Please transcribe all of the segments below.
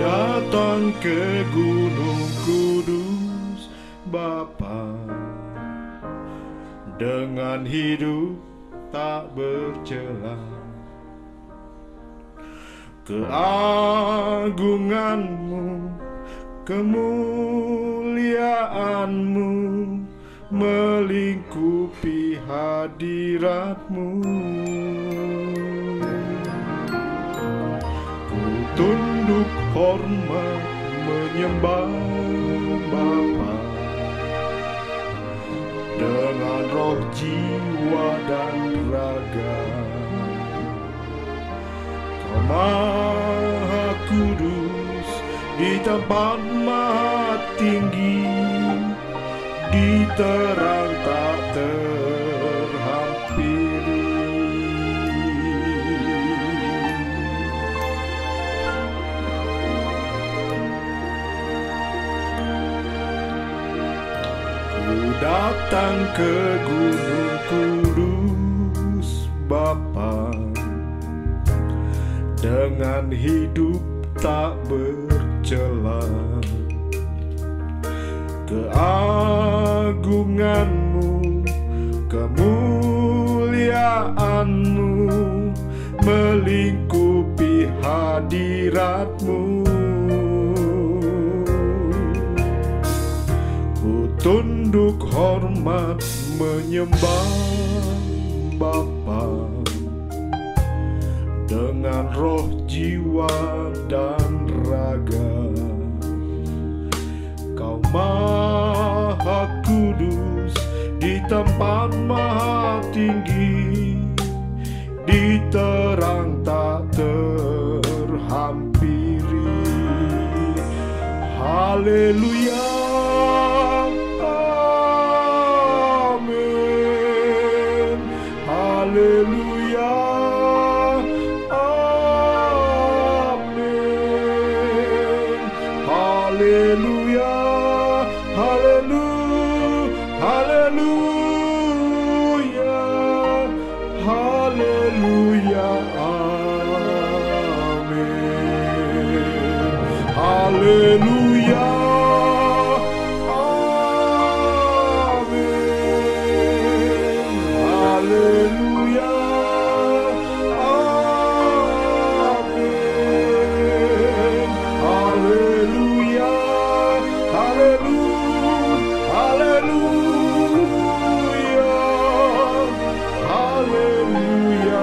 Datang ke Gunung Kudus Bapa dengan hidup tak bercela, keagunganmu, kemuliaanmu melingkupi hadiratmu. Ku tunduk hormat menyembah Bapa dengan roh, jiwa, dan raga. Kau Maha Kudus di tempat maha tinggi, di terang tak terhampiri. Ku datang ke Gunung Kudus Bapa dengan hidup tak bercela, keagunganmu, kemuliaanmu melingkupi hadiratmu. Ku tunduk hormat menyembah Bapa dengan roh, jiwa, dan raga. Kau Maha Kudus di tempat maha tinggi, di terang tak terhampiri. Haleluya, amin. Haleluya, amin. Haleluya, haleluya, haleluya, amin. Haleluya, amin. Haleluya, amin. Haleluya, haleluya, haleluya,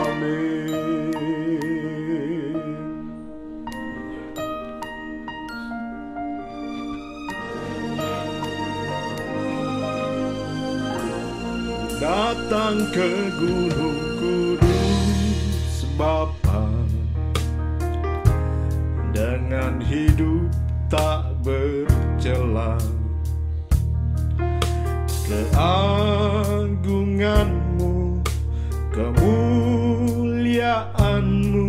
amin. Datang ke Gunung Kudus Bapa dengan hidup tak bercela, keagunganmu, kemuliaanmu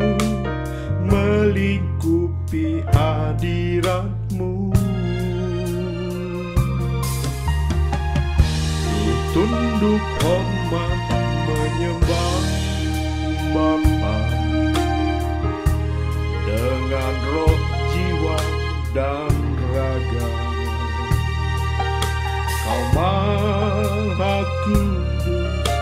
melingkupi hadiratmu. Ku tunduk hormat menyembah Bapa dengan roh, jiwa, dan raga. Kau Maha Kudus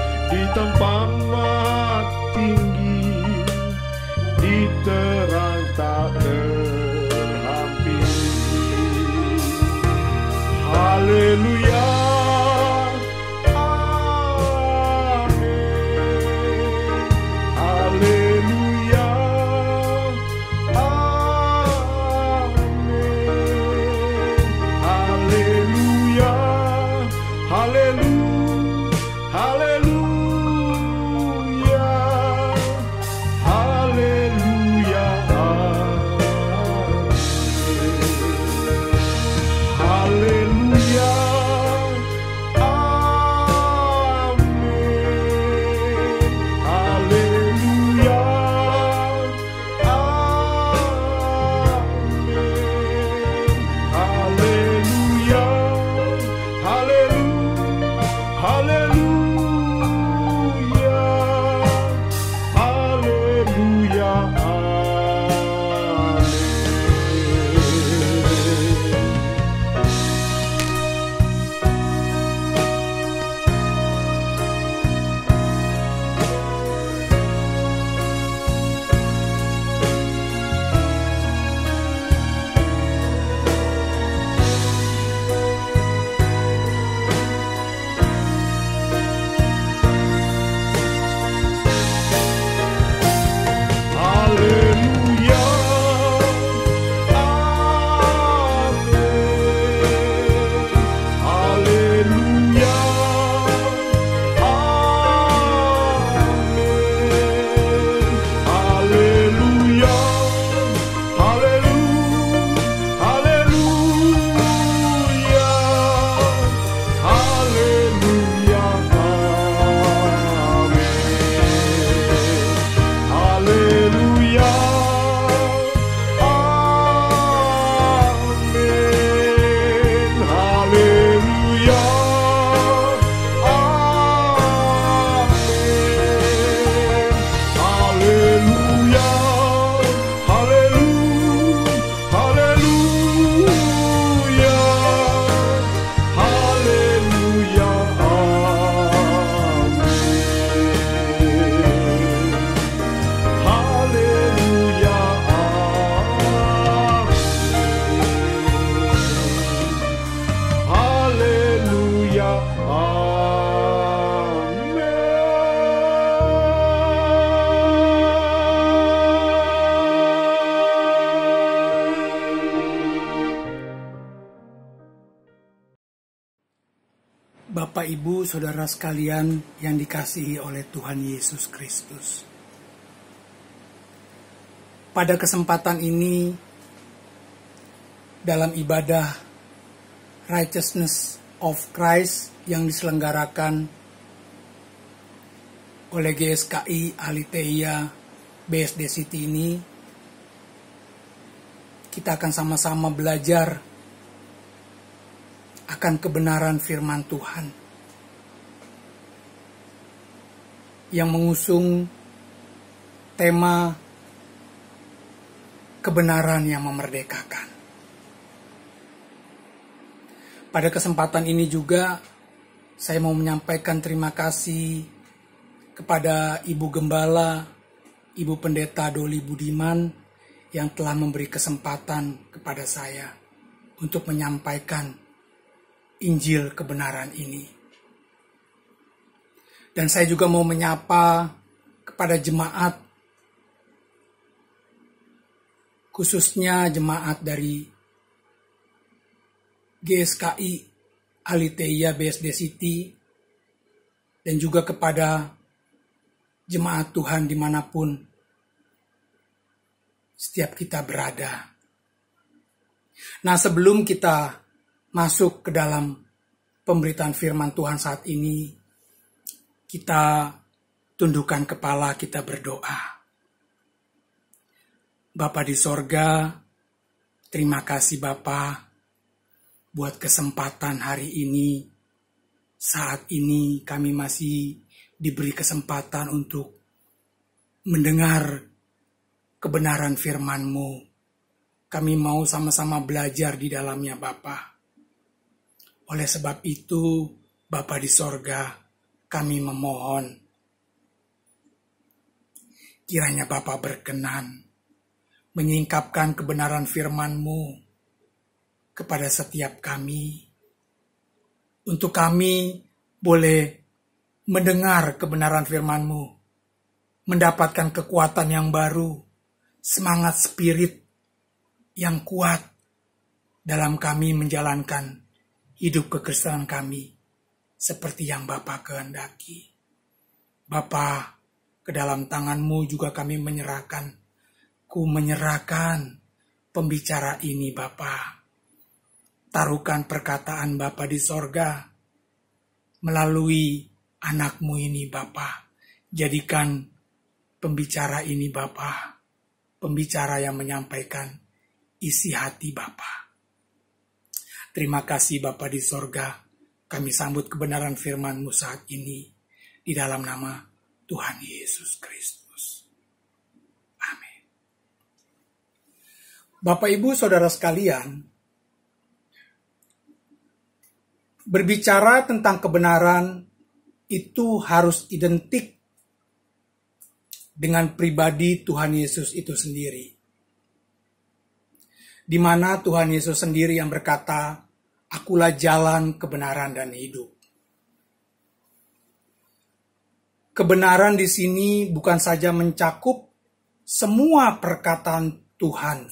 Ibu, Saudara sekalian yang dikasihi oleh Tuhan Yesus Kristus. Pada kesempatan ini, dalam ibadah Righteousness of Christ yang diselenggarakan oleh GSKI Aliteia BSD City ini, kita akan sama-sama belajar akan kebenaran firman Tuhan yang mengusung tema kebenaran yang memerdekakan. Pada kesempatan ini juga saya mau menyampaikan terima kasih kepada Ibu Gembala, Ibu Pendeta Doli Budiman yang telah memberi kesempatan kepada saya untuk menyampaikan Injil kebenaran ini. Dan saya juga mau menyapa kepada jemaat, khususnya jemaat dari GSKI Aliteia BSD City, dan juga kepada jemaat Tuhan dimanapun setiap kita berada. Nah, sebelum kita masuk ke dalam pemberitaan firman Tuhan saat ini, kita tundukkan kepala, kita berdoa. Bapa di sorga, terima kasih Bapa buat kesempatan hari ini. Saat ini kami masih diberi kesempatan untuk mendengar kebenaran firman-Mu. Kami mau sama-sama belajar di dalamnya Bapa. Oleh sebab itu, Bapa di sorga, kami memohon, kiranya Bapa berkenan menyingkapkan kebenaran firman-Mu kepada setiap kami, untuk kami boleh mendengar kebenaran firman-Mu, mendapatkan kekuatan yang baru, semangat spirit yang kuat dalam kami menjalankan hidup kekristenan kami, seperti yang Bapa kehendaki. Bapa, ke dalam tangan-Mu juga kami menyerahkan, pembicara ini Bapa. Taruhkan perkataan Bapa di sorga melalui anak-Mu ini Bapa. Jadikan pembicara ini Bapa, pembicara yang menyampaikan isi hati Bapa. Terima kasih Bapa di sorga. Kami sambut kebenaran firman-Mu saat ini di dalam nama Tuhan Yesus Kristus. Amin. Bapak Ibu Saudara sekalian, berbicara tentang kebenaran itu harus identik dengan pribadi Tuhan Yesus itu sendiri. Di mana Tuhan Yesus sendiri yang berkata, "Akulah jalan, kebenaran, dan hidup." Kebenaran di sini bukan saja mencakup semua perkataan Tuhan,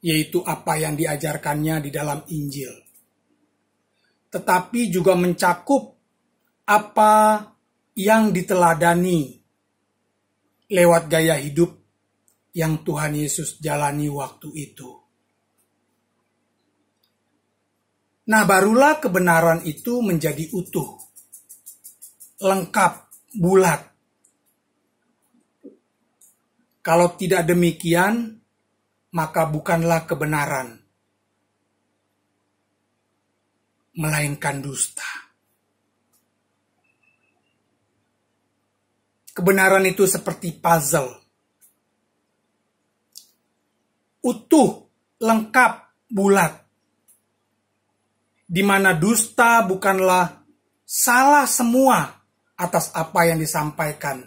yaitu apa yang diajarkannya di dalam Injil, tetapi juga mencakup apa yang diteladani lewat gaya hidup yang Tuhan Yesus jalani waktu itu. Nah, barulah kebenaran itu menjadi utuh, lengkap, bulat. Kalau tidak demikian, maka bukanlah kebenaran, melainkan dusta. Kebenaran itu seperti puzzle. Utuh, lengkap, bulat. Di mana dusta bukanlah salah semua atas apa yang disampaikan,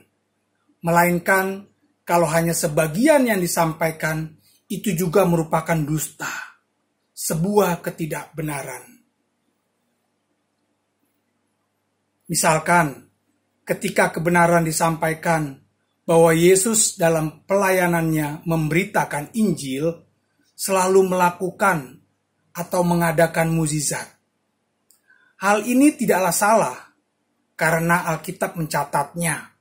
melainkan kalau hanya sebagian yang disampaikan, itu juga merupakan dusta, sebuah ketidakbenaran. Misalkan, ketika kebenaran disampaikan bahwa Yesus dalam pelayanannya memberitakan Injil selalu melakukan atau mengadakan mukjizat. Hal ini tidaklah salah karena Alkitab mencatatnya.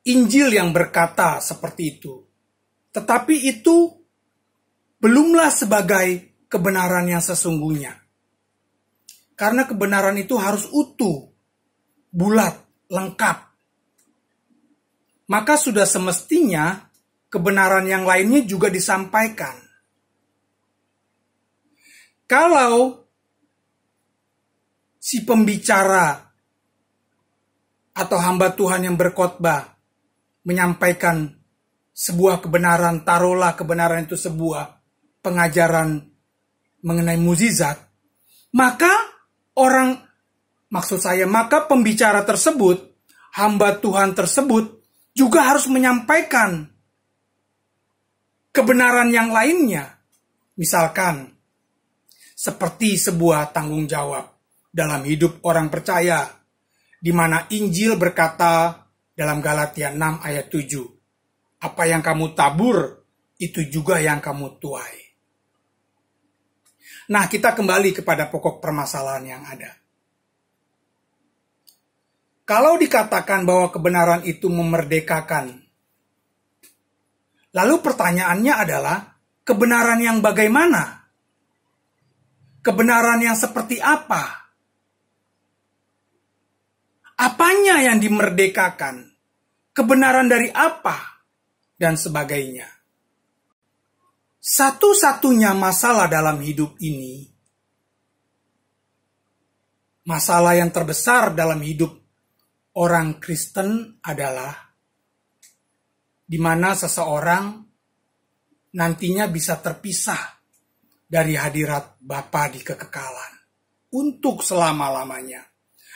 Injil yang berkata seperti itu. Tetapi itu belumlah sebagai kebenaran yang sesungguhnya. Karena kebenaran itu harus utuh, bulat, lengkap. Maka sudah semestinya kebenaran yang lainnya juga disampaikan. Kalau si pembicara atau hamba Tuhan yang berkhotbah menyampaikan sebuah kebenaran, taruhlah kebenaran itu sebuah pengajaran mengenai mukjizat, maka maka pembicara tersebut, hamba Tuhan tersebut juga harus menyampaikan kebenaran yang lainnya. Misalkan, seperti sebuah tanggung jawab dalam hidup orang percaya, di mana Injil berkata dalam Galatia 6 ayat 7, apa yang kamu tabur, itu juga yang kamu tuai. Nah, kita kembali kepada pokok permasalahan yang ada. Kalau dikatakan bahwa kebenaran itu memerdekakan, lalu pertanyaannya adalah, kebenaran yang bagaimana? Kebenaran yang seperti apa? Apanya yang dimerdekakan? Kebenaran dari apa? Dan sebagainya. Satu-satunya masalah dalam hidup ini, masalah yang terbesar dalam hidup orang Kristen adalah di mana seseorang nantinya bisa terpisah dari hadirat Bapa di kekekalan untuk selama-lamanya.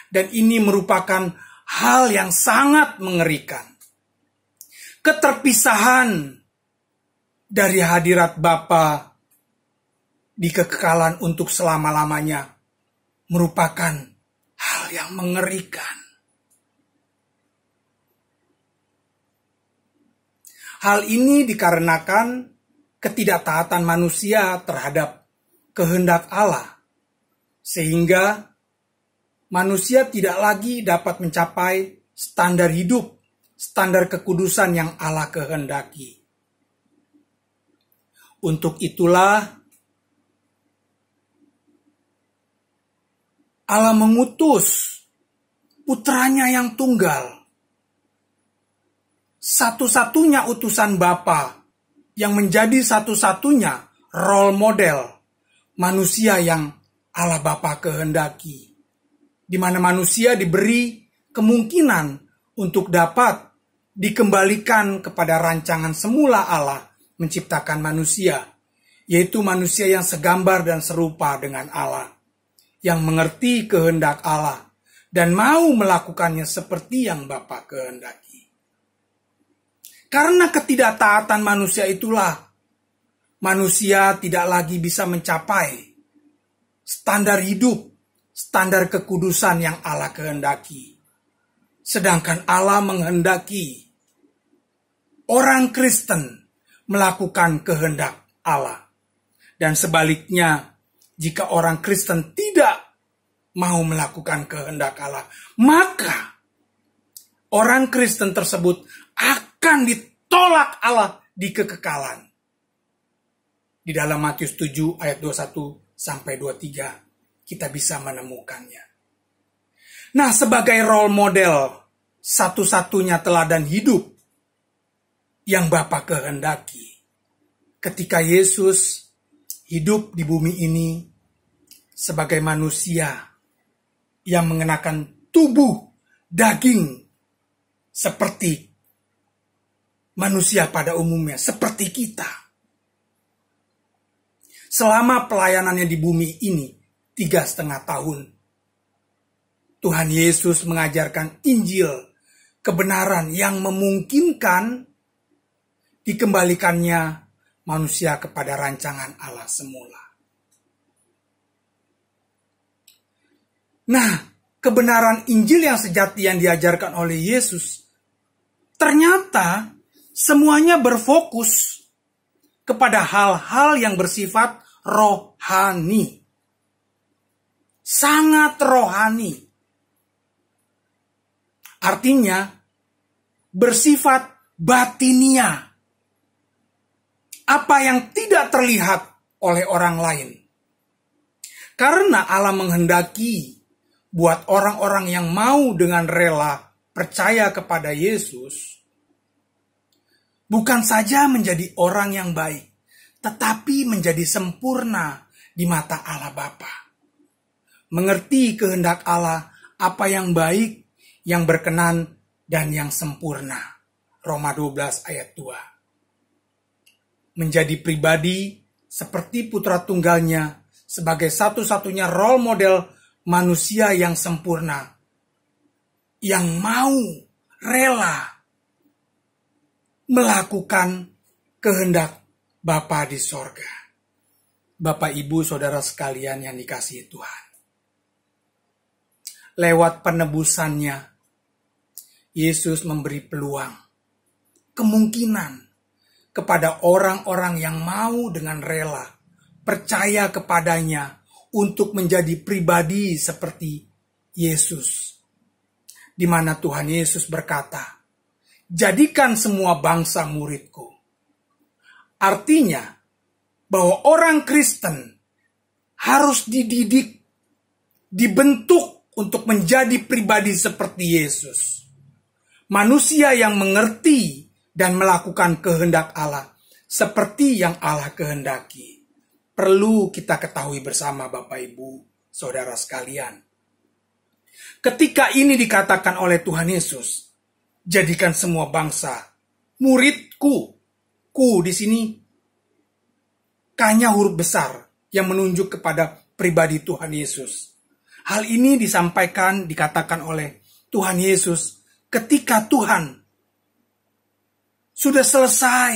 Dan ini merupakan hal yang sangat mengerikan. Keterpisahan dari hadirat Bapa di kekekalan untuk selama-lamanya merupakan hal yang mengerikan. Hal ini dikarenakan ketidaktaatan manusia terhadap kehendak Allah, sehingga manusia tidak lagi dapat mencapai standar hidup, standar kekudusan yang Allah kehendaki. Untuk itulah Allah mengutus putranya yang tunggal, satu-satunya utusan Bapa yang menjadi satu-satunya role model manusia yang Allah Bapa kehendaki, di mana manusia diberi kemungkinan untuk dapat dikembalikan kepada rancangan semula Allah menciptakan manusia, yaitu manusia yang segambar dan serupa dengan Allah, yang mengerti kehendak Allah dan mau melakukannya seperti yang Bapa kehendaki. Karena ketidaktaatan manusia itulah manusia tidak lagi bisa mencapai standar hidup, standar kekudusan yang Allah kehendaki. Sedangkan Allah menghendaki orang Kristen melakukan kehendak Allah. Dan sebaliknya, jika orang Kristen tidak mau melakukan kehendak Allah, maka orang Kristen tersebut akan ditolak Allah di kekekalan. Di dalam Matius 7 ayat 21 sampai 23 kita bisa menemukannya. Nah, sebagai role model, satu-satunya teladan hidup yang Bapa kehendaki, ketika Yesus hidup di bumi ini sebagai manusia yang mengenakan tubuh daging seperti manusia pada umumnya, seperti kita. Selama pelayanannya di bumi ini 3,5 tahun, Tuhan Yesus mengajarkan Injil, kebenaran yang memungkinkan dikembalikannya manusia kepada rancangan Allah semula. Nah, kebenaran Injil yang sejati yang diajarkan oleh Yesus ternyata semuanya berfokus kepada hal-hal yang bersifat rohani. sangat rohani. Artinya bersifat batinia. Apa yang tidak terlihat oleh orang lain. Karena Allah menghendaki buat orang-orang yang mau dengan rela percaya kepada Yesus, bukan saja menjadi orang yang baik, tetapi menjadi sempurna di mata Allah Bapa. Mengerti kehendak Allah, apa yang baik, yang berkenan, dan yang sempurna. Roma 12 ayat 2. Menjadi pribadi seperti putra tunggalnya sebagai satu-satunya role model manusia yang sempurna. Yang mau rela melakukan kehendak Bapa di sorga. Bapak, Ibu, Saudara sekalian yang dikasihi Tuhan. Lewat penebusannya, Yesus memberi peluang, kemungkinan kepada orang-orang yang mau dengan rela percaya kepadanya untuk menjadi pribadi seperti Yesus. Di mana Tuhan Yesus berkata, "Jadikan semua bangsa muridku." Artinya bahwa orang Kristen harus dididik, dibentuk untuk menjadi pribadi seperti Yesus. Manusia yang mengerti dan melakukan kehendak Allah seperti yang Allah kehendaki. Perlu kita ketahui bersama Bapak Ibu, Saudara sekalian. Ketika ini dikatakan oleh Tuhan Yesus, jadikan semua bangsa muridku. Ku di sini K-nya huruf besar yang menunjuk kepada pribadi Tuhan Yesus. Hal ini disampaikan, dikatakan oleh Tuhan Yesus ketika Tuhan sudah selesai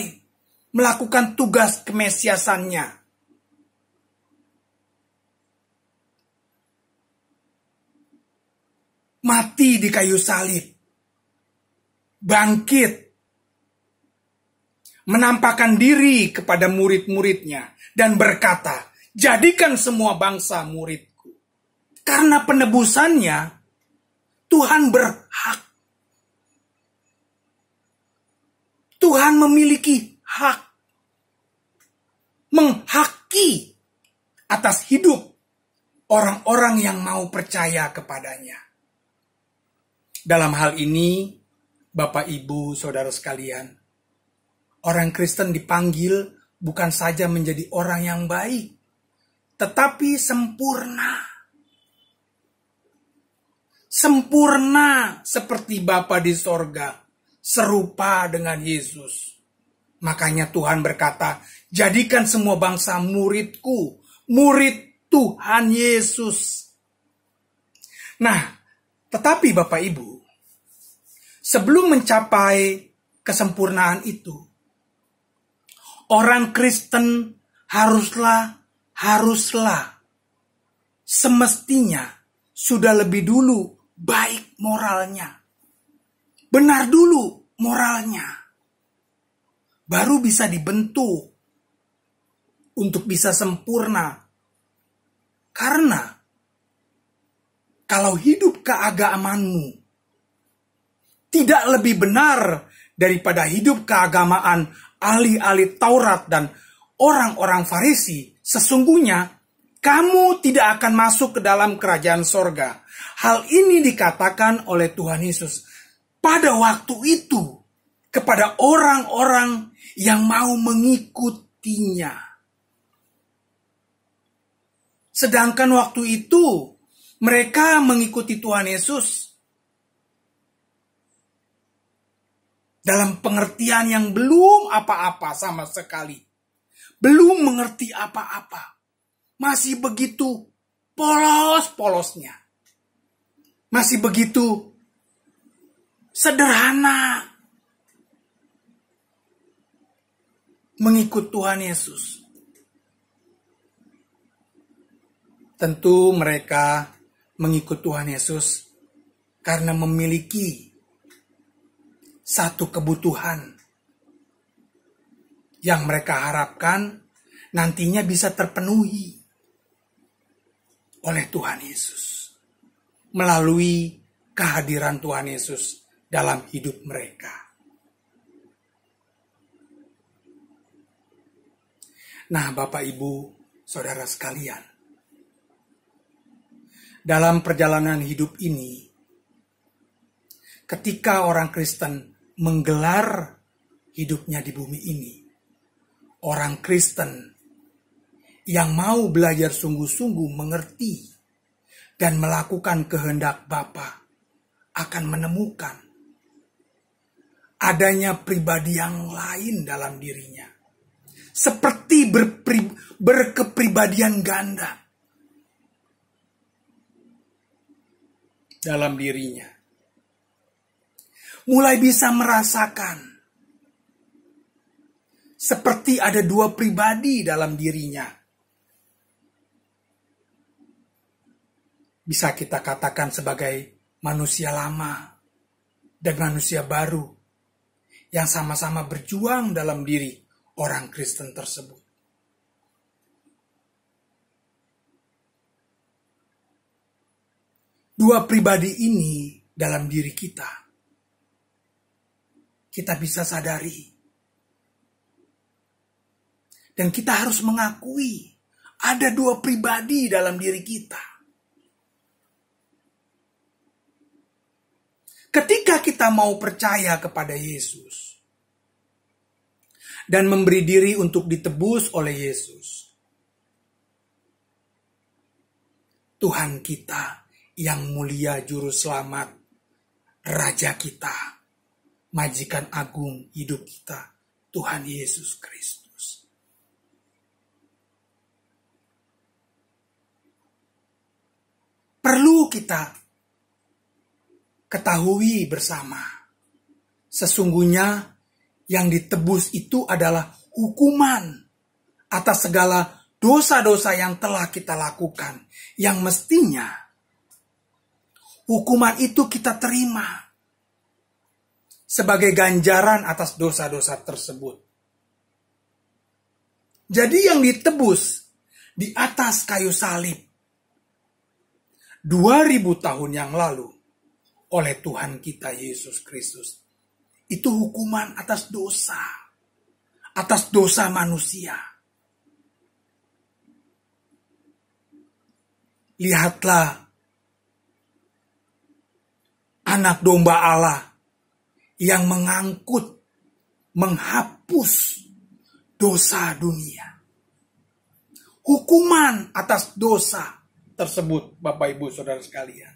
melakukan tugas kemesiasannya. Mati di kayu salib. Bangkit. Menampakkan diri kepada murid-muridnya dan berkata, "Jadikan semua bangsa muridku." Karena penebusannya, Tuhan berhak. Tuhan memiliki hak. Menghaki atas hidup orang-orang yang mau percaya kepadanya. Dalam hal ini, Bapak, Ibu, Saudara sekalian, orang Kristen dipanggil bukan saja menjadi orang yang baik, tetapi sempurna. Sempurna seperti Bapa di sorga, serupa dengan Yesus. Makanya Tuhan berkata, "Jadikan semua bangsa muridku," murid Tuhan Yesus. Nah, tetapi Bapak Ibu, sebelum mencapai kesempurnaan itu, orang Kristen haruslah semestinya sudah lebih dulu baik moralnya. Benar dulu moralnya. Baru bisa dibentuk untuk bisa sempurna. Karena kalau hidup keagamanmu tidak lebih benar daripada hidup keagamaan ahli-ahli Taurat dan orang-orang Farisi, sesungguhnya kamu tidak akan masuk ke dalam kerajaan sorga. Hal ini dikatakan oleh Tuhan Yesus pada waktu itu kepada orang-orang yang mau mengikutinya. Sedangkan waktu itu mereka mengikuti Tuhan Yesus dalam pengertian yang belum apa-apa sama sekali. Belum mengerti apa-apa. Masih begitu polos-polosnya. Masih begitu sederhana mengikut Tuhan Yesus. Tentu mereka mengikut Tuhan Yesus karena memiliki satu kebutuhan yang mereka harapkan nantinya bisa terpenuhi. oleh Tuhan Yesus. Melalui kehadiran Tuhan Yesus dalam hidup mereka. Nah, Bapak, Ibu, Saudara sekalian, dalam perjalanan hidup ini, ketika orang Kristen menggelar hidupnya di bumi ini, orang Kristen yang mau belajar sungguh-sungguh mengerti dan melakukan kehendak Bapa akan menemukan adanya pribadi yang lain dalam dirinya. Seperti berkepribadian ganda dalam dirinya. Mulai bisa merasakan seperti ada dua pribadi dalam dirinya. Bisa kita katakan sebagai manusia lama dan manusia baru yang sama-sama berjuang dalam diri orang Kristen tersebut. Dua pribadi ini dalam diri kita bisa sadari. Dan kita harus mengakui ada dua pribadi dalam diri kita. Ketika kita mau percaya kepada Yesus dan memberi diri untuk ditebus oleh Yesus, Tuhan kita yang mulia juru selamat, Raja kita, Majikan Agung hidup kita, Tuhan Yesus Kristus. Perlu kita ketahui bersama, sesungguhnya yang ditebus itu adalah hukuman atas segala dosa-dosa yang telah kita lakukan, yang mestinya hukuman itu kita terima sebagai ganjaran atas dosa-dosa tersebut. Jadi yang ditebus di atas kayu salib 2000 tahun yang lalu oleh Tuhan kita Yesus Kristus, itu hukuman atas dosa manusia. Lihatlah anak domba Allah yang menghapus dosa dunia. Hukuman atas dosa tersebut, Bapak Ibu Saudara sekalian.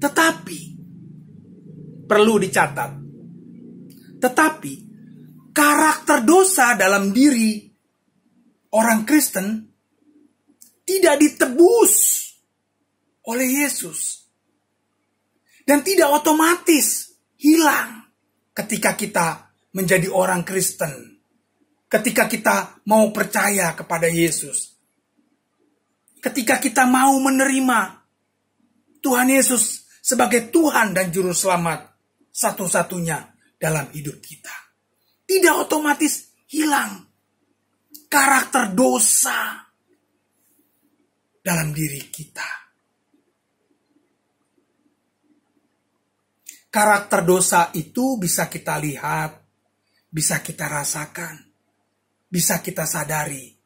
Tetapi perlu dicatat, karakter dosa dalam diri orang Kristen tidak ditebus oleh Yesus dan tidak otomatis hilang ketika kita menjadi orang Kristen, ketika kita mau percaya kepada Yesus. Ketika kita mau menerima Tuhan Yesus sebagai Tuhan dan Juru Selamat satu-satunya dalam hidup kita, tidak otomatis hilang karakter dosa dalam diri kita. Karakter dosa itu bisa kita lihat, bisa kita rasakan, bisa kita sadari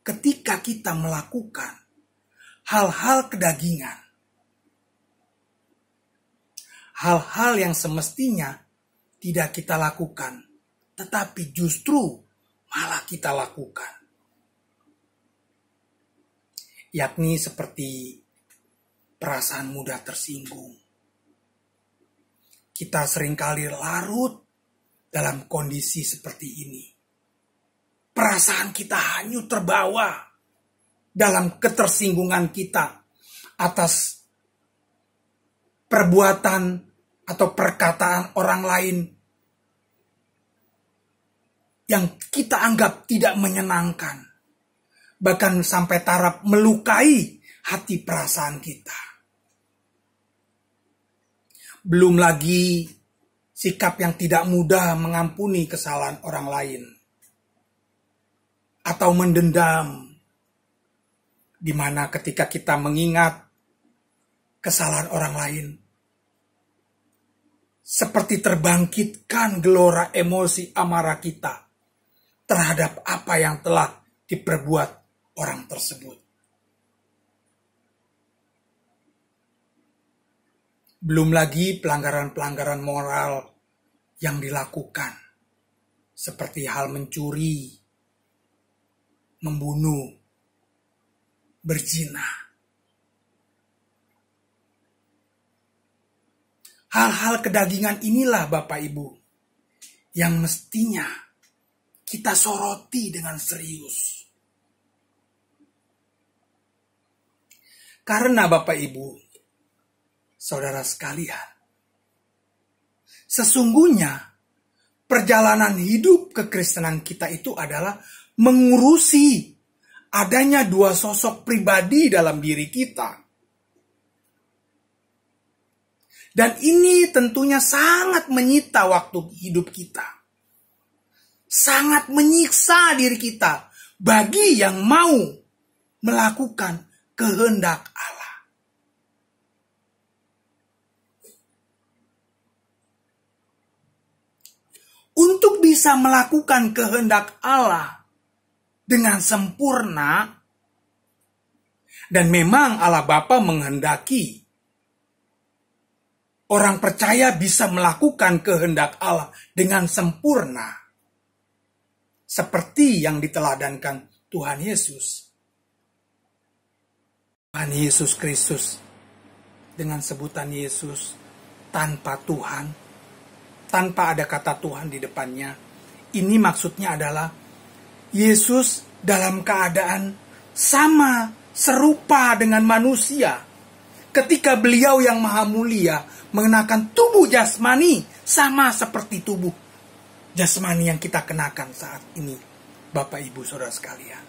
ketika kita melakukan hal-hal kedagingan. Hal-hal yang semestinya tidak kita lakukan, tetapi justru malah kita lakukan. Yakni seperti perasaan mudah tersinggung. Kita seringkali larut dalam kondisi seperti ini. Perasaan kita hanyut terbawa dalam ketersinggungan kita atas perbuatan atau perkataan orang lain yang kita anggap tidak menyenangkan. Bahkan sampai taraf melukai hati perasaan kita. Belum lagi sikap yang tidak mudah mengampuni kesalahan orang lain. Atau mendendam. di mana ketika kita mengingat kesalahan orang lain, seperti terbangkitkan gelora emosi amarah kita terhadap apa yang telah diperbuat orang tersebut. Belum lagi pelanggaran-pelanggaran moral yang dilakukan, seperti hal mencuri, membunuh, berzina. Hal-hal kedagingan inilah Bapak Ibu yang mestinya kita soroti dengan serius. Karena Bapak Ibu, saudara sekalian, sesungguhnya perjalanan hidup kekristenan kita itu adalah mengurusi adanya dua sosok pribadi dalam diri kita. Dan ini tentunya sangat menyita waktu hidup kita. Sangat menyiksa diri kita bagi yang mau melakukan kehendak Allah. Untuk bisa melakukan kehendak Allah dengan sempurna, dan memang Allah Bapa menghendaki orang percaya bisa melakukan kehendak Allah dengan sempurna, seperti yang diteladankan Tuhan Yesus. Tuhan Yesus Kristus dengan sebutan Yesus tanpa Tuhan, tanpa ada kata Tuhan di depannya. Ini maksudnya adalah Yesus dalam keadaan sama, serupa dengan manusia. Ketika beliau yang maha mulia mengenakan tubuh jasmani sama seperti tubuh jasmani yang kita kenakan saat ini, Bapak Ibu Saudara sekalian.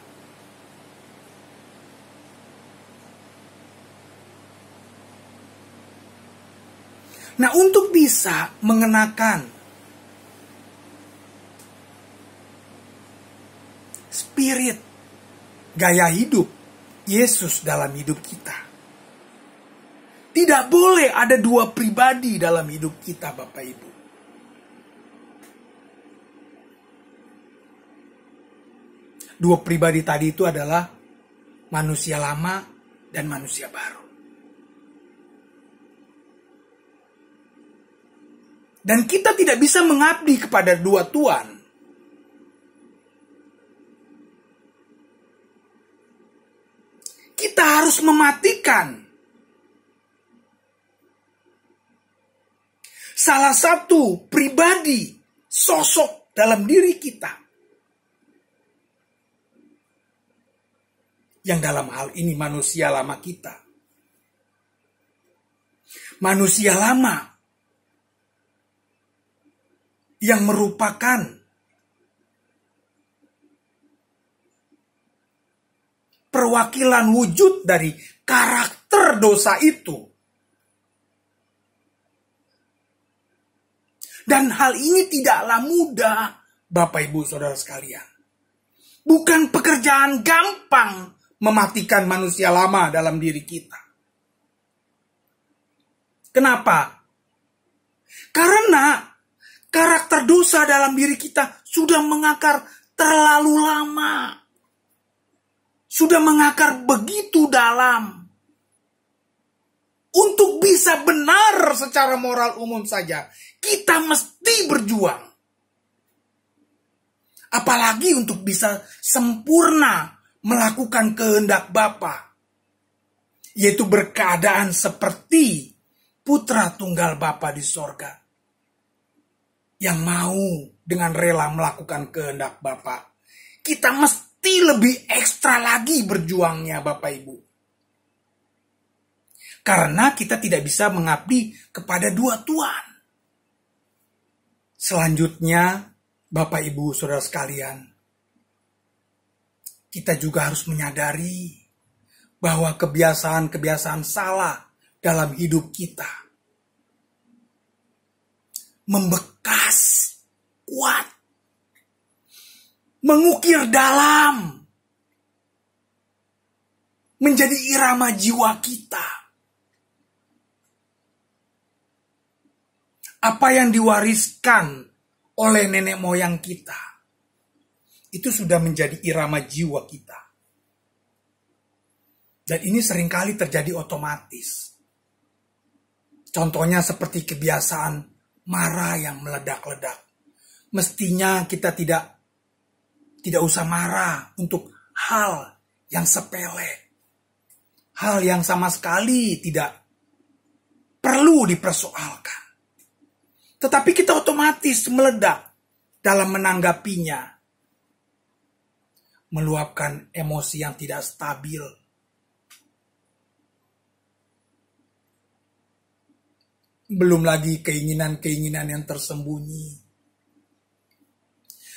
Nah, untuk bisa mengenakan spirit, gaya hidup Yesus dalam hidup kita, tidak boleh ada dua pribadi dalam hidup kita, Bapak Ibu. Dua pribadi tadi itu adalah manusia lama dan manusia baru. Dan kita tidak bisa mengabdi kepada dua tuan. Kita harus mematikan salah satu pribadi, sosok dalam diri kita. Yang dalam hal ini manusia lama kita. Manusia lama yang merupakan perwakilan wujud dari karakter dosa itu. Dan hal ini tidaklah mudah, Bapak Ibu Saudara sekalian. Bukan pekerjaan gampang mematikan manusia lama dalam diri kita. Kenapa? Karena karakter dosa dalam diri kita sudah mengakar terlalu lama. Sudah mengakar begitu dalam. Untuk bisa benar secara moral umum saja, kita mesti berjuang. Apalagi untuk bisa sempurna melakukan kehendak Bapa, yaitu berkeadaan seperti putra tunggal Bapa di sorga, yang mau dengan rela melakukan kehendak Bapa. Kita mesti lebih ekstra lagi berjuangnya, Bapak Ibu. Karena kita tidak bisa mengabdi kepada dua tuan. Selanjutnya, Bapak Ibu Saudara sekalian, kita juga harus menyadari bahwa kebiasaan-kebiasaan salah dalam hidup kita membekas kuat, mengukir dalam, menjadi irama jiwa kita. Apa yang diwariskan oleh nenek moyang kita, itu sudah menjadi irama jiwa kita. Dan ini seringkali terjadi otomatis. Contohnya seperti kebiasaan marah yang meledak-ledak. Mestinya kita tidak usah marah untuk hal yang sepele. Hal yang sama sekali tidak perlu dipersoalkan. Tetapi kita otomatis meledak dalam menanggapinya. Meluapkan emosi yang tidak stabil. Belum lagi keinginan-keinginan yang tersembunyi.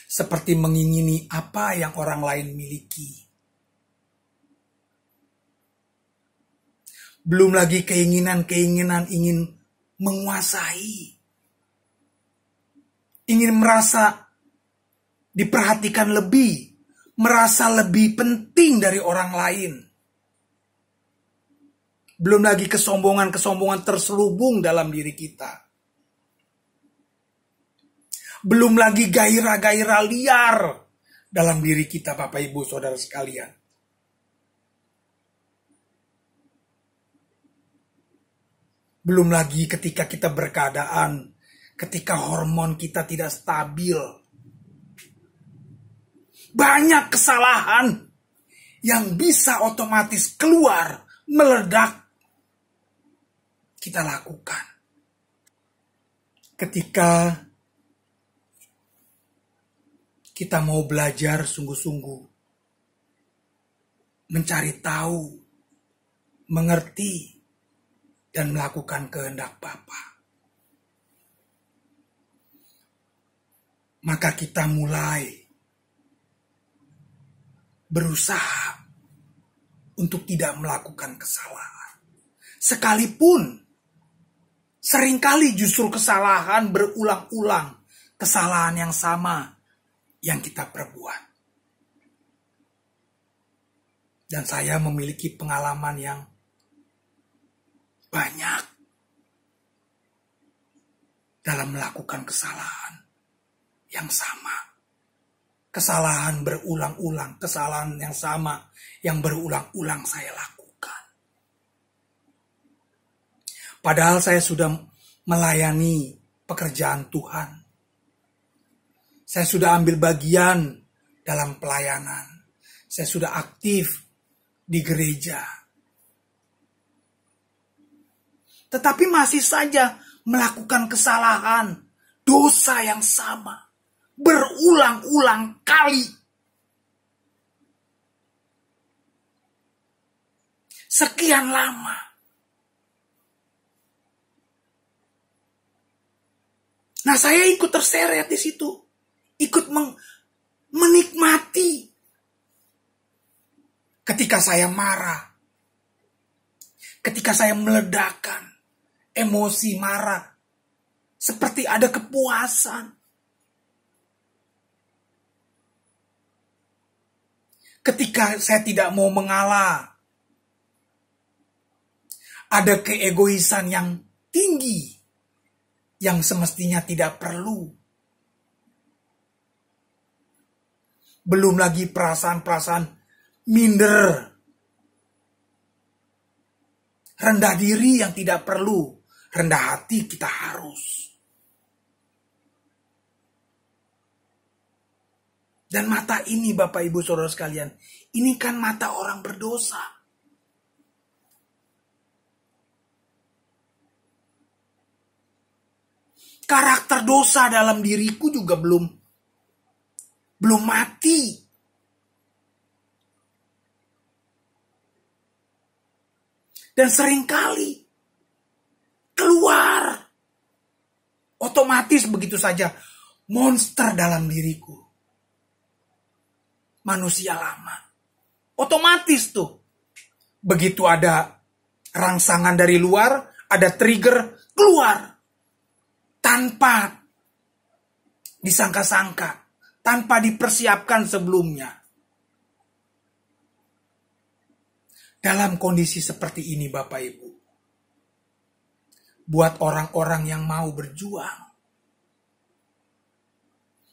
Seperti mengingini apa yang orang lain miliki. Belum lagi keinginan-keinginan ingin menguasai. Ingin merasa diperhatikan lebih. Merasa lebih penting dari orang lain. Belum lagi kesombongan-kesombongan terselubung dalam diri kita. Belum lagi gairah-gairah liar dalam diri kita, Bapak Ibu Saudara sekalian. Belum lagi ketika kita berkeadaan, ketika hormon kita tidak stabil. Banyak kesalahan yang bisa otomatis keluar, meledak, kita lakukan. Ketika kita mau belajar sungguh-sungguh, mencari tahu, mengerti, dan melakukan kehendak Bapa. Maka kita mulai berusaha untuk tidak melakukan kesalahan. Sekalipun seringkali justru kesalahan berulang-ulang, kesalahan yang sama yang kita perbuat. Dan saya memiliki pengalaman yang banyak dalam melakukan kesalahan yang sama. Kesalahan berulang-ulang, kesalahan yang sama yang berulang-ulang saya lakukan. Padahal saya sudah melayani pekerjaan Tuhan. Saya sudah ambil bagian dalam pelayanan. Saya sudah aktif di gereja. Tetapi masih saja melakukan kesalahan, dosa yang sama. Berulang-ulang kali. Sekian lama. Nah, saya ikut terseret di situ. Ikut menikmati. Ketika saya marah. Ketika saya meledakkan. Emosi marah. Seperti ada kepuasan. Ketika saya tidak mau mengalah, ada keegoisan yang tinggi, yang semestinya tidak perlu. Belum lagi perasaan-perasaan minder, rendah diri yang tidak perlu, rendah hati kita harus. Dan mata ini Bapak Ibu Saudara sekalian, ini kan mata orang berdosa. Karakter dosa dalam diriku juga belum mati. Dan seringkali keluar otomatis begitu saja monster dalam diriku. Manusia lama. Otomatis tuh. Begitu ada rangsangan dari luar, ada trigger, keluar. Tanpa disangka-sangka. Tanpa dipersiapkan sebelumnya. Dalam kondisi seperti ini Bapak Ibu, buat orang-orang yang mau berjuang,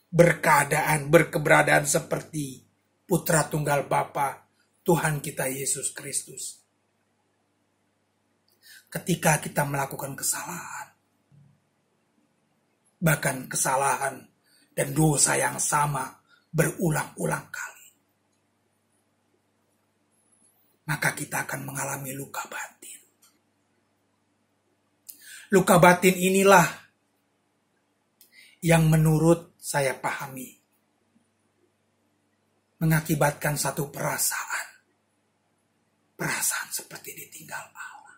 berkeberadaan seperti Putra Tunggal Bapa Tuhan kita Yesus Kristus. Ketika kita melakukan kesalahan, bahkan kesalahan dan dosa yang sama berulang-ulang kali, maka kita akan mengalami luka batin. Luka batin inilah yang menurut saya pahami mengakibatkan satu perasaan seperti ditinggal Allah.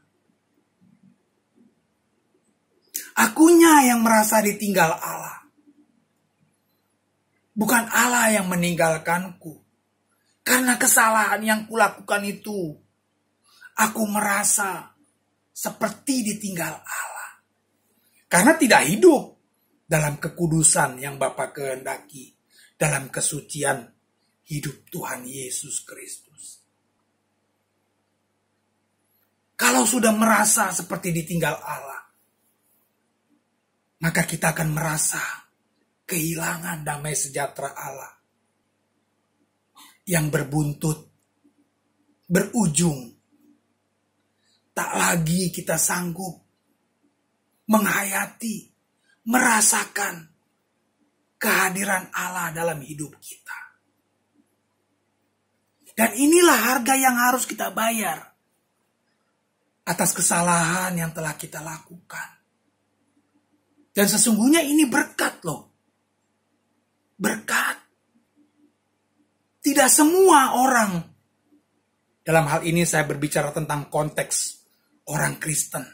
Akunya yang merasa ditinggal Allah, bukan Allah yang meninggalkanku. Karena kesalahan yang kulakukan itu, aku merasa seperti ditinggal Allah. Karena tidak hidup dalam kekudusan yang Bapa kehendaki, dalam kesucian hidup Tuhan Yesus Kristus. Kalau sudah merasa seperti ditinggal Allah, maka kita akan merasa kehilangan damai sejahtera Allah yang berbuntut, berujung. Tak lagi kita sanggup menghayati, merasakan kehadiran Allah dalam hidup kita. Dan inilah harga yang harus kita bayar atas kesalahan yang telah kita lakukan. Dan sesungguhnya ini berkat loh. Berkat. Tidak semua orang, dalam hal ini saya berbicara tentang konteks orang Kristen.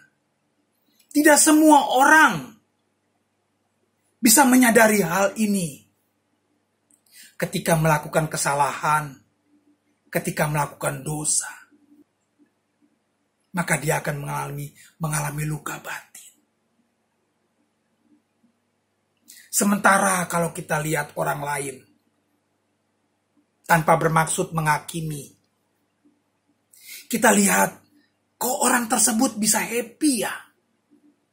Tidak semua orang bisa menyadari hal ini. Ketika melakukan kesalahan, ketika melakukan dosa, maka dia akan mengalami luka batin. Sementara kalau kita lihat orang lain, tanpa bermaksud menghakimi, kita lihat kok orang tersebut bisa happy ya,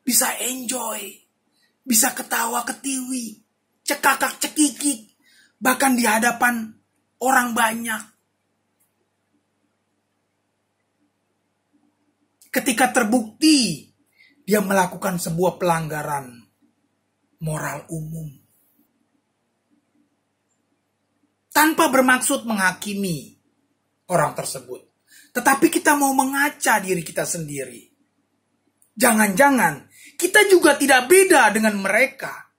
bisa enjoy, bisa ketawa ketiwi, cekakak cekikik, bahkan di hadapan orang banyak. Ketika terbukti dia melakukan sebuah pelanggaran moral umum, tanpa bermaksud menghakimi orang tersebut, tetapi kita mau mengaca diri kita sendiri. Jangan-jangan kita juga tidak beda dengan mereka.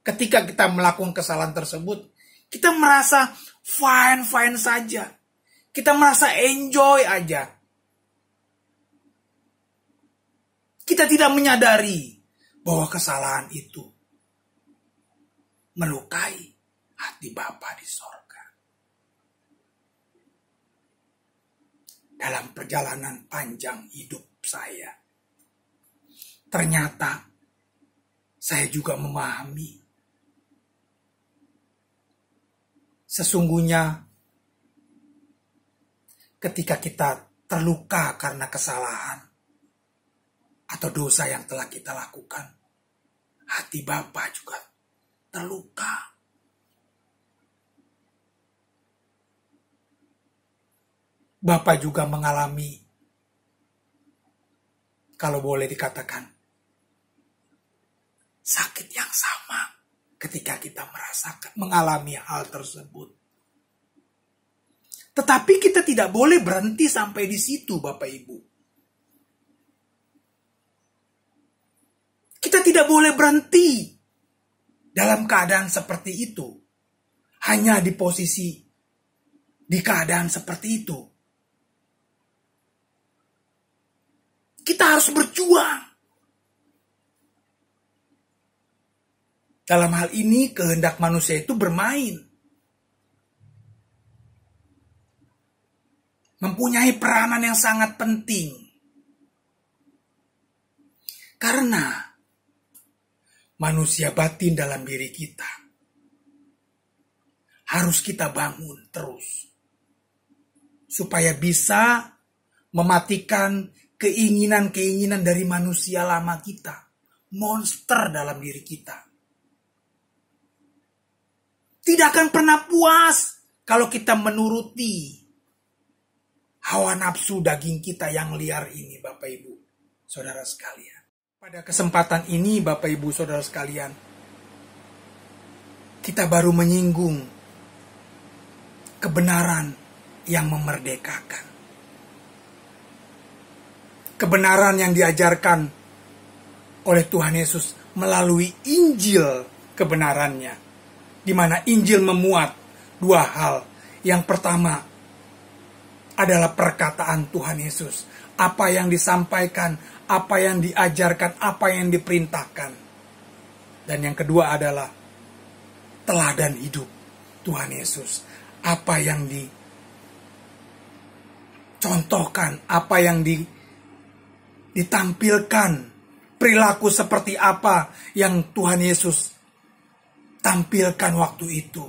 Ketika kita melakukan kesalahan tersebut, kita merasa fine-fine saja. Kita merasa enjoy aja. Kita tidak menyadari bahwa kesalahan itu melukai hati Bapa di sorga. Dalam perjalanan panjang hidup saya, ternyata saya juga memahami sesungguhnya ketika kita terluka karena kesalahan atau dosa yang telah kita lakukan, hati Bapa juga terluka. Bapa juga mengalami, kalau boleh dikatakan, sakit yang sama ketika kita mengalami hal tersebut. Tetapi kita tidak boleh berhenti sampai di situ, Bapak Ibu. Kita tidak boleh berhenti dalam keadaan seperti itu. Hanya di posisi, di keadaan seperti itu. Kita harus berjuang. Dalam hal ini kehendak manusia itu bermain. Mempunyai peranan yang sangat penting. Karena manusia batin dalam diri kita harus kita bangun terus. Supaya bisa mematikan keinginan-keinginan dari manusia lama kita, monster dalam diri kita. Tidak akan pernah puas kalau kita menuruti hawa nafsu daging kita yang liar ini, Bapak Ibu, Saudara sekalian. Pada kesempatan ini, Bapak Ibu, Saudara sekalian, kita baru menyinggung kebenaran yang memerdekakan. Kebenaran yang diajarkan oleh Tuhan Yesus melalui Injil kebenarannya, di mana Injil memuat dua hal. Yang pertama adalah perkataan Tuhan Yesus, apa yang disampaikan, apa yang diajarkan, apa yang diperintahkan. Dan yang kedua adalah teladan hidup Tuhan Yesus, apa yang dicontohkan, apa yang ditampilkan, perilaku seperti apa yang Tuhan Yesus tampilkan waktu itu.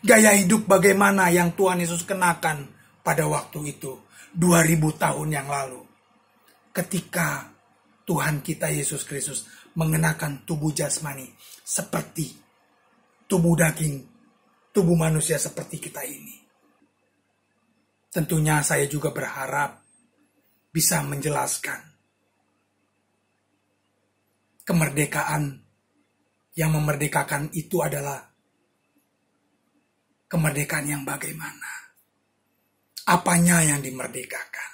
Gaya hidup bagaimana yang Tuhan Yesus kenakan pada waktu itu, 2000 tahun yang lalu. Ketika Tuhan kita Yesus Kristus mengenakan tubuh jasmani seperti tubuh daging, tubuh manusia seperti kita ini. Tentunya saya juga berharap bisa menjelaskan kemerdekaan yang memerdekakan itu adalah kemerdekaan yang bagaimana? Apanya yang dimerdekakan?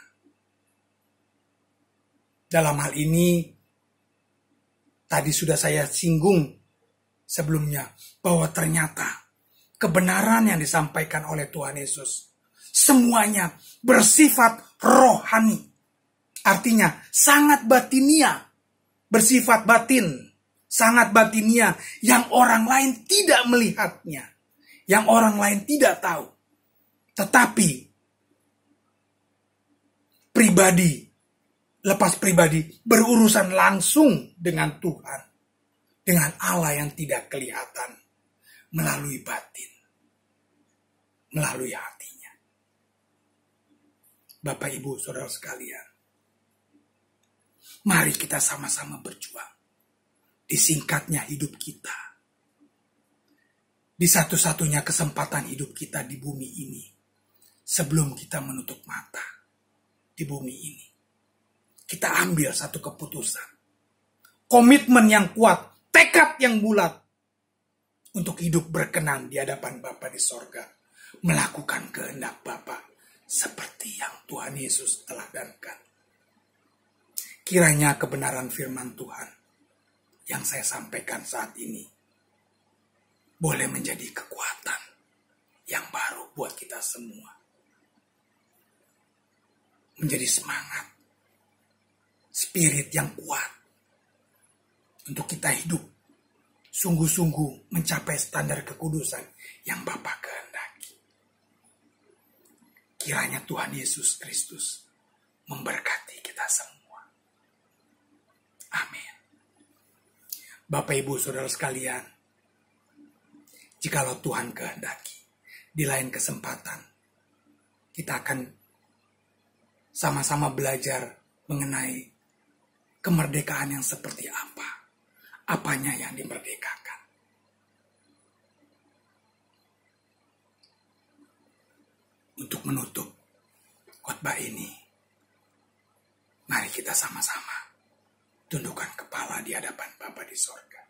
Dalam hal ini, tadi sudah saya singgung sebelumnya, bahwa ternyata kebenaran yang disampaikan oleh Tuhan Yesus, semuanya bersifat rohani. Artinya, sangat batinia, bersifat batin, sangat batinia, yang orang lain tidak melihatnya, yang orang lain tidak tahu. Tetapi pribadi, lepas pribadi, berurusan langsung dengan Tuhan, dengan Allah yang tidak kelihatan, melalui batin, melalui hatinya. Bapak, Ibu, Saudara sekalian, mari kita sama-sama berjuang. Disingkatnya hidup kita, di satu-satunya kesempatan hidup kita di bumi ini, sebelum kita menutup mata di bumi ini, kita ambil satu keputusan, komitmen yang kuat, tekad yang bulat, untuk hidup berkenan di hadapan Bapa di sorga, melakukan kehendak Bapa seperti yang Tuhan Yesus teladankan. Kiranya kebenaran firman Tuhan yang saya sampaikan saat ini boleh menjadi kekuatan yang baru buat kita semua. Menjadi semangat, spirit yang kuat untuk kita hidup sungguh-sungguh mencapai standar kekudusan yang Bapa kehendaki. Kiranya Tuhan Yesus Kristus memberkati kita semua. Amin. Bapak, Ibu, Saudara sekalian, jikalau Tuhan kehendaki, di lain kesempatan kita akan sama-sama belajar mengenai kemerdekaan yang seperti apa. Apanya yang dimerdekakan. Untuk menutup khotbah ini, mari kita sama-sama tundukkan kepala di hadapan Bapa di sorga.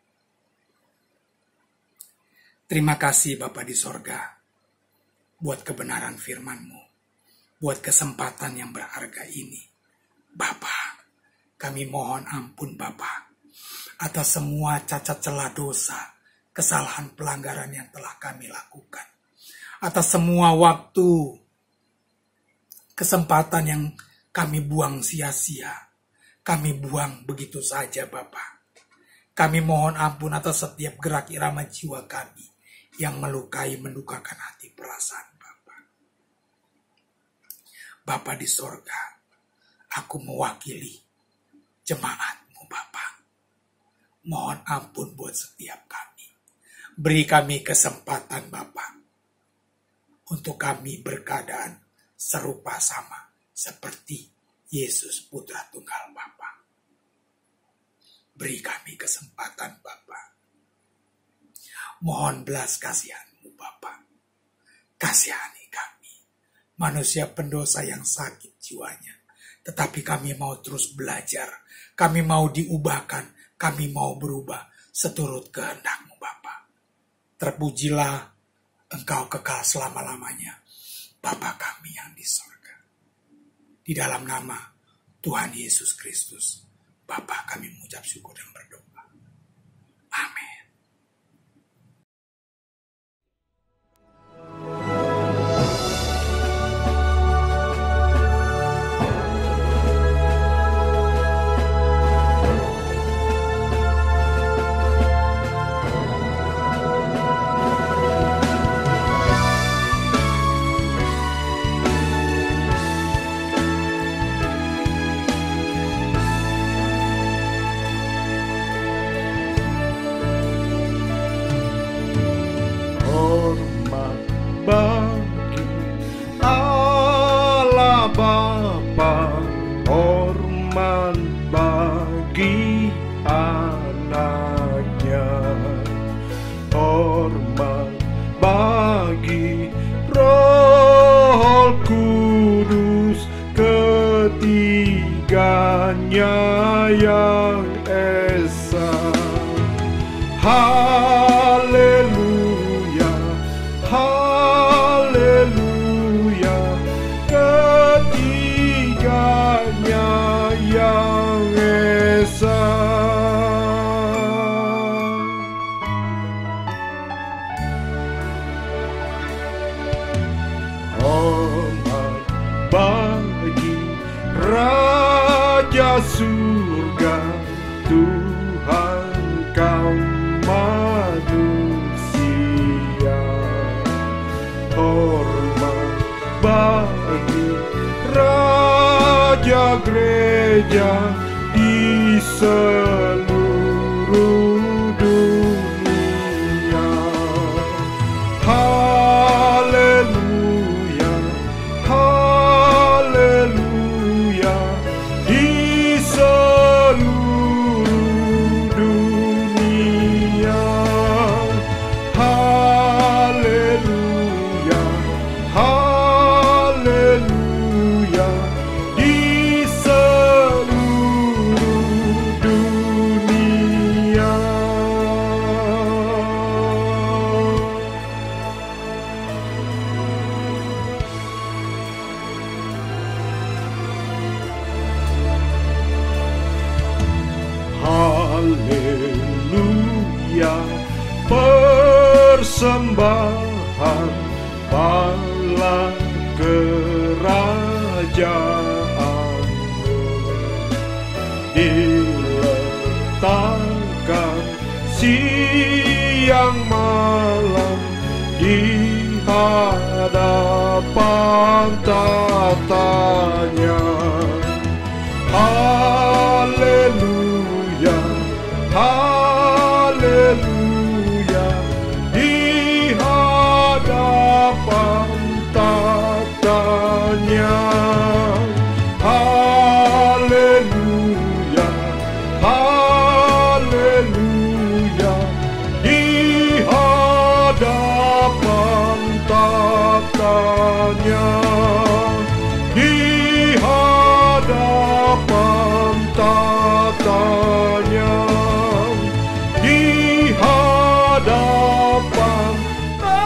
Terima kasih Bapa di sorga, buat kebenaran firman-Mu, buat kesempatan yang berharga ini. Bapa, kami mohon ampun Bapa, atas semua cacat celah dosa, kesalahan pelanggaran yang telah kami lakukan. Atas semua waktu, kesempatan yang kami buang sia-sia. Kami buang begitu saja Bapa. Kami mohon ampun atas setiap gerak irama jiwa kami yang melukai, mendukakan hati perasaan Bapa. Bapa di sorga, aku mewakili jemaat-Mu Bapa. Mohon ampun buat setiap kami. Beri kami kesempatan Bapa, untuk kami berkeadaan serupa sama seperti Yesus Putra Tunggal Bapa. Beri kami kesempatan Bapa. Mohon belas kasihan-Mu Bapa. Kasihani kami, manusia pendosa yang sakit jiwanya. Tetapi kami mau terus belajar, kami mau diubahkan, kami mau berubah seturut kehendak-Mu Bapa. Terpujilah Engkau kekal selama-lamanya, Bapa kami yang di sorga. Di dalam nama Tuhan Yesus Kristus, Bapa kami mengucap syukur dan berdoa. Amin. Hormat bagi Allah Bapa, hormat bagi anaknya, hormat bagi Roh Kudus, ketiganya yang esa. Haleluya, haleluya, ketiganya yang esa. Hormat bagi Raja Surga, Tuhan kaum manusia. Hormat bagi Raja Gereja di seluruh dunia. Haleluya, haleluya, di seluruh dunia. Haleluya, haleluya, di seluruh dunia. Haleluya, persembahan bala kerajaanmu diletakkan siang malam di hadapan tatanya. Haleluya, haleluya, di hadapan tatanya. Haleluya, haleluya, di hadapan tatanya. Di hadapan tatanya, di hadapan tatanya.